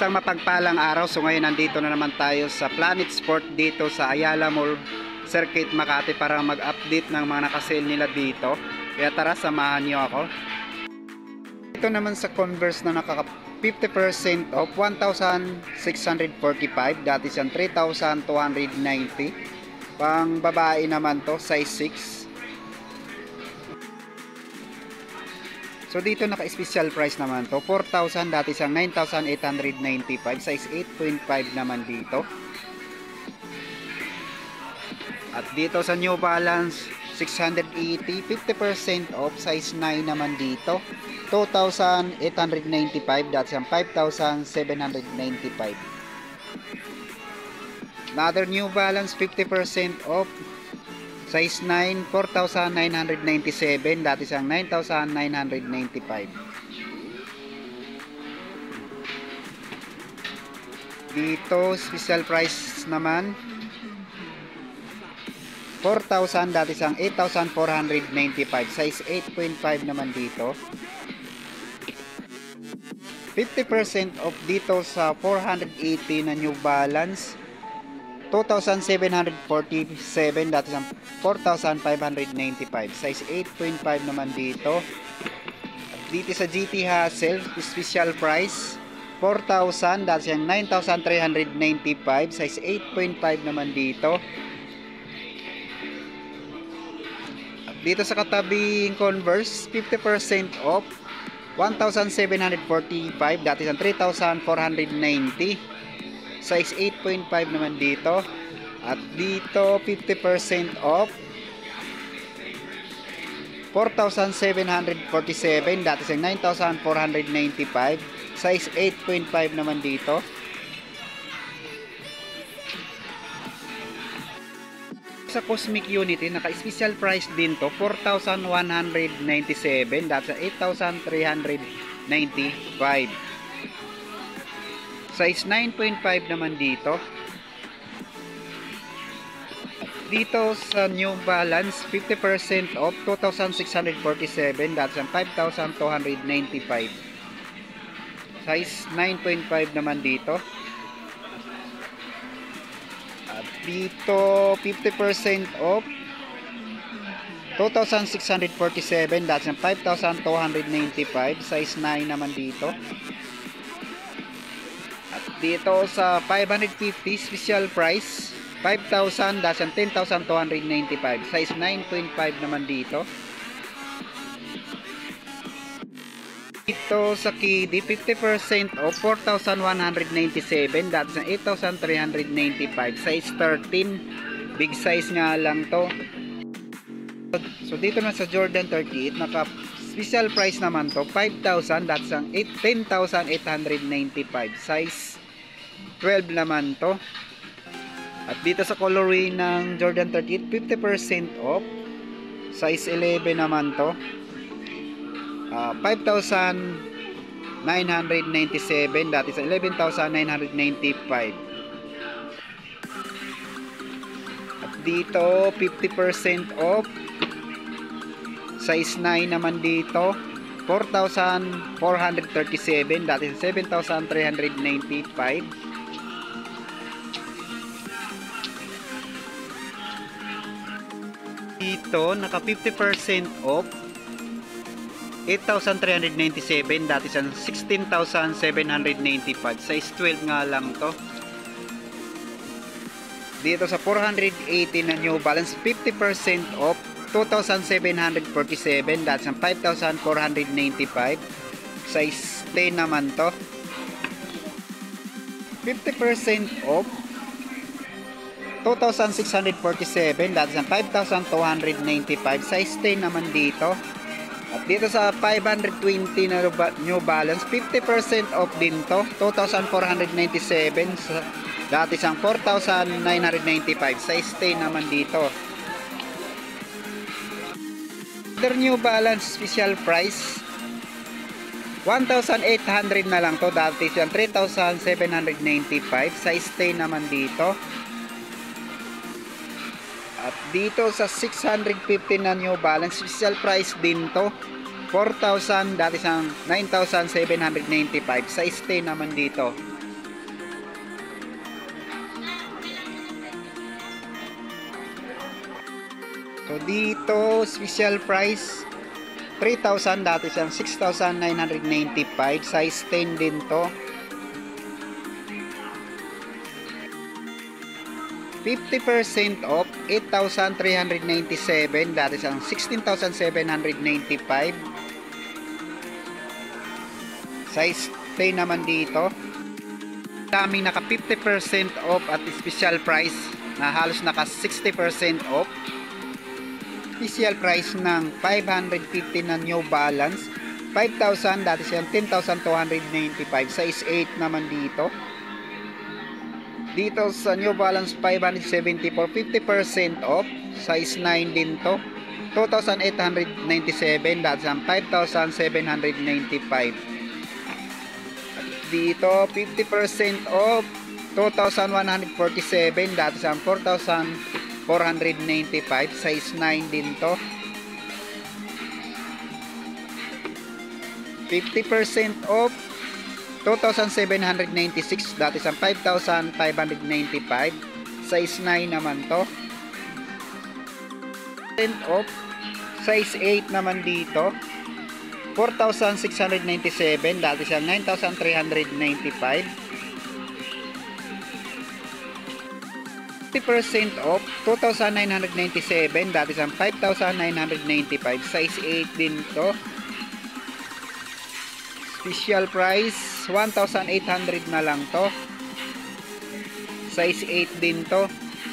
Isang mapagpalang araw. So ngayon nandito na naman tayo sa Planet Sport dito sa Ayala Mall Circuit Makati para mag-update ng mga nakasale nila dito. Kaya tara, samahan niyo ako. Ito naman sa Converse na nakaka 50% off, 1,645. Dati siyang 3,290. Pang babae naman to, size 6. So dito naka-special price naman to, 4,000, dati siyang 9,895, size 8.5 naman dito. At dito sa New Balance 680, 50% off, size 9 naman dito, 2,895, dati siyang 5,795. Another New Balance 50% off, size 9, 4,997, dati siyang 9,995. Dito special price naman 4,000, dati siyang 8,495, size 8.5 naman dito. 50% off dito sa 480 na New Balance, 2,747, dati sa 4,595, size 8.5 naman dito. At dito sa GT Hustle, special price 4,000, dati siyang 9,395, size 8.5 naman dito. At dito sa katabing Converse, 50% off, 1,745, dati siyang 3,490, size 8.5 naman dito. At dito 50% off, 4,747, dati siyang 9,495, size 8.5 naman dito. Sa Cosmic Unity naka-special price din to, 4,197, dati sa 8,395, size 9.5 naman dito. Dito sa New Balance 50% off, 2,647, dati sa 5,295, size 9.5 naman dito. At dito 50% off, 2,647, dati sa 5,295, size 9 naman dito. At dito sa 550 special price 5,000, dati sa 10,295, size 9.5 naman dito. Dito sa Kiddy 50% off, 4,197, dati sa 8,395, size 13, big size nga lang to. So dito na sa Jordan 38 naka special price naman to, 5,000, dati sa 10,895, size 12 naman to. At dito sa colorway ng Jordan 38 50% off, size 11 naman to, 5,997, dati sa 11,995. At dito 50% off, size 9 naman dito, 4,437, dati sa 7,395. Dito naka 50% off, 8,397, dati sa 16,795, size 12 nga lang to. Dito sa 480 na New Balance 50% off, 2,747, dati sa 5,495, size 10 naman to. 50% off, 2,647, dati sa 5,295, size 10 naman dito. At dito sa 520 na New Balance 50% off din to, 2,497, dati sa 4,995, size 10 naman dito. Other New Balance special price 1,800 na lang to, dati sa 3,795, size 10 naman dito. At dito sa 650 na New Balance, special price din to, 4,000, dati sa 9,795, size 10 naman dito. So dito special price 3,000, dati siyang 6,995, size 10 din to. 50% off, 8,397, dati siyang 16,795, size 10 naman dito. Daming naka 50% off at special price na halos naka 60% off. Special price ng 550 na New Balance, 5,000, dati siyang 10,295, size 8 naman dito. Dito sa New Balance 574, 50% off, size 9 din to, 2,897, dati siyang 5,795. Dito 50% off, 2,147, dati siyang 4,495, size 9 din to. 50% off, 2,796, dati siyang 5,595, size 9 naman to. 50% off, size 8 naman dito, 4,697, dati siyang 9,395. 50% off, 2,997, dati siyang 5,995, size 8 din to. Special price 1,800 na lang to, size 8 din to.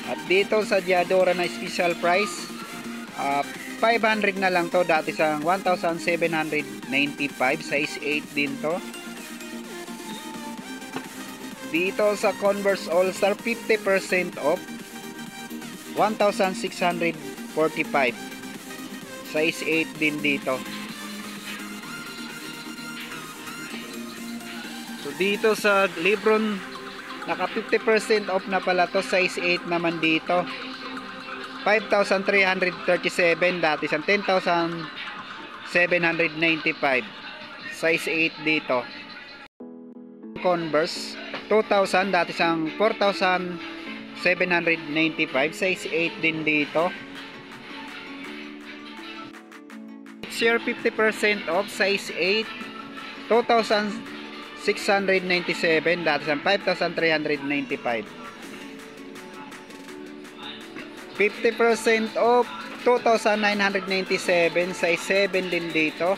At dito sa Diadora na special price 500 na lang to, dati siyang 1,795, size 8 din to. Dito sa Converse All Star 50% off, 1,645, size 8 din dito. So dito sa Lebron naka 50% off na pala to, size 8 naman dito, 5,337, dati siyang 10,795, size 8 dito. Converse 2,000, dati siyang 4,795, size 8 din dito. Share 50% off, size 8, 2,697, dati siyang 5,395. 50% off, 2,997, size 7 din dito.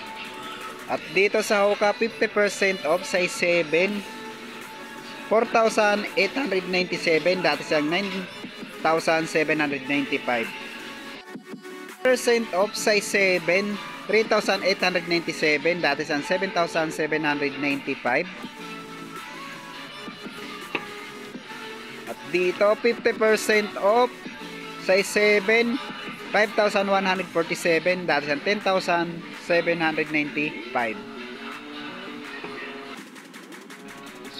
At dito sa Hoka 50% off, size 7, 4,897, dati siyang 9,795. 50% off, size 7, 3,897, dati siyang 7,795. At dito 50% off, size 7, 5,147, dati siyang 10,795.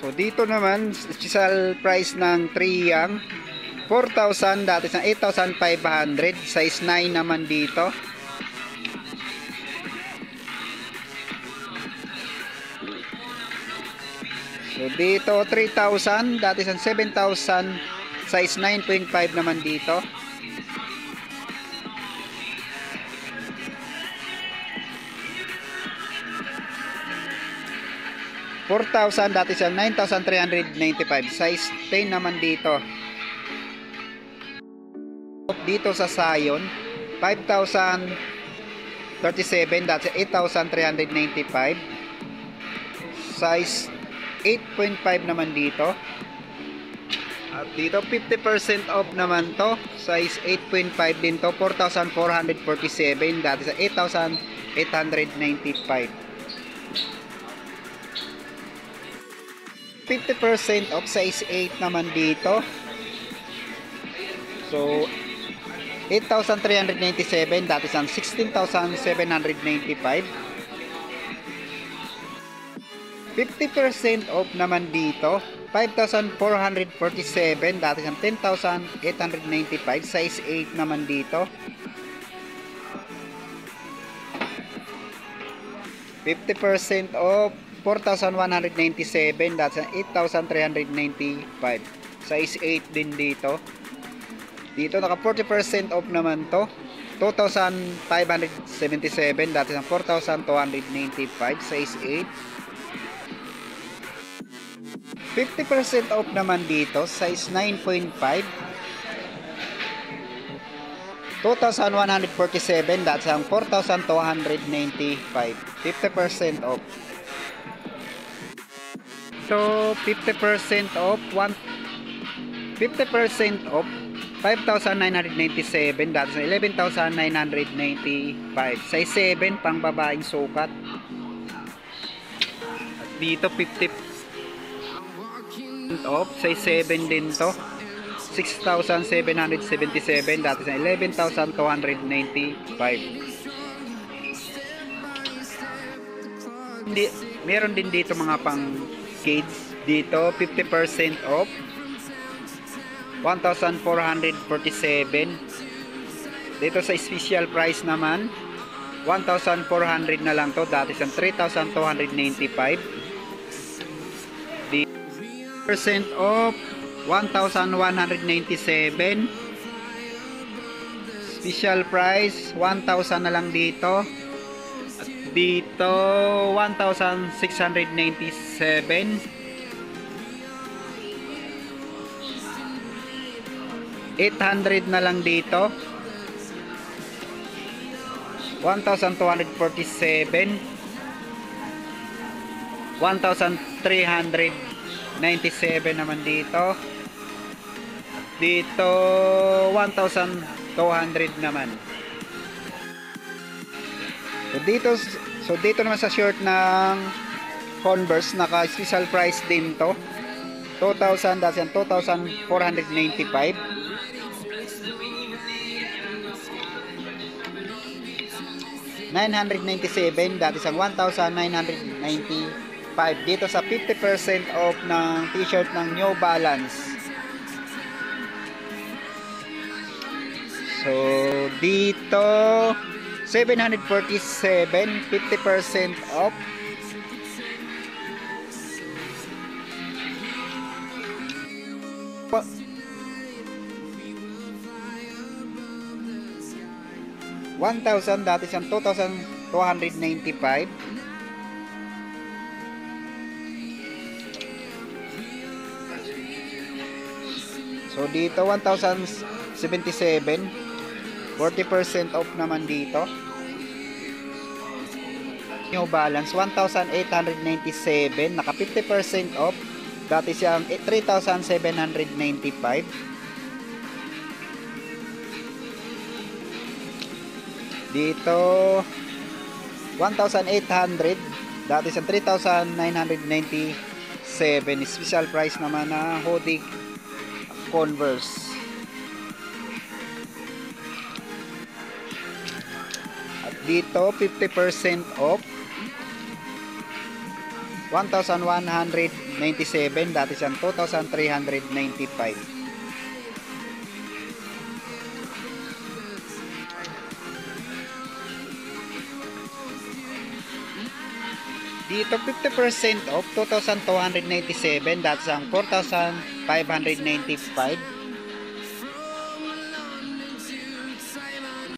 So dito naman special price ng Triyang 4,000, dati siyang 8,500, size 9 naman dito. So dito 3,000, dati siyang 7,000, size 9.5 naman dito. $4,000, dati siyang 9,395, size 10 naman dito. Dito sa Zion 5,037, dati 8,395, size 8.5 naman dito. At dito 50% off naman to, size 8.5 din to, 4,447, dati sa 8,895. 50% off, size 8 naman dito. So 8,397, dati sa 16,795. 50% off naman dito, 5,447, dati sa 10,895, size 8 naman dito. 50% off, 4,197, dati sa 8,395, size 8 din dito. Dito naka 40% off naman to, 2,577, dati sa 4,295, size 8. 50% off naman dito, size 9.5. 2,147, dati sa 4,295. 50% off. So, 50% off, 50% off, 5,997, dati sa 11,995. Size 7, pang babaeng sukat. At dito, 50% off, size 7 din to. 6,777, dati sa 11,295. Meron din dito mga pang kids. Dito, 50% off. 1,447. Dito sa special price naman, 1,400 na lang to, dati sa 3,295. 50% off, 1,197. Special price, 1,000 na lang dito. At dito, 1,697. 800 na lang dito. 1,247. 1,397 naman dito. Dito 1,200 naman. So dito naman sa short ng Converse, naka special price din to. 2,000, dati yan 2,495. 997, dati sa 1,995. Dito sa 50% off ng t-shirt ng New Balance. So dito 747, 50% off. $1,000, dati siyang 2,295. So dito 1,077, 40% off naman dito. New Balance 1,897, naka 50% off, dati siyang 3,795. Dito 1,800, dati sa 3,997. Special price naman na hoodie Converse. At dito 50% off, 1,197, dati sa 2,395. Dito 50% off, 2,297, dati sa 4,595.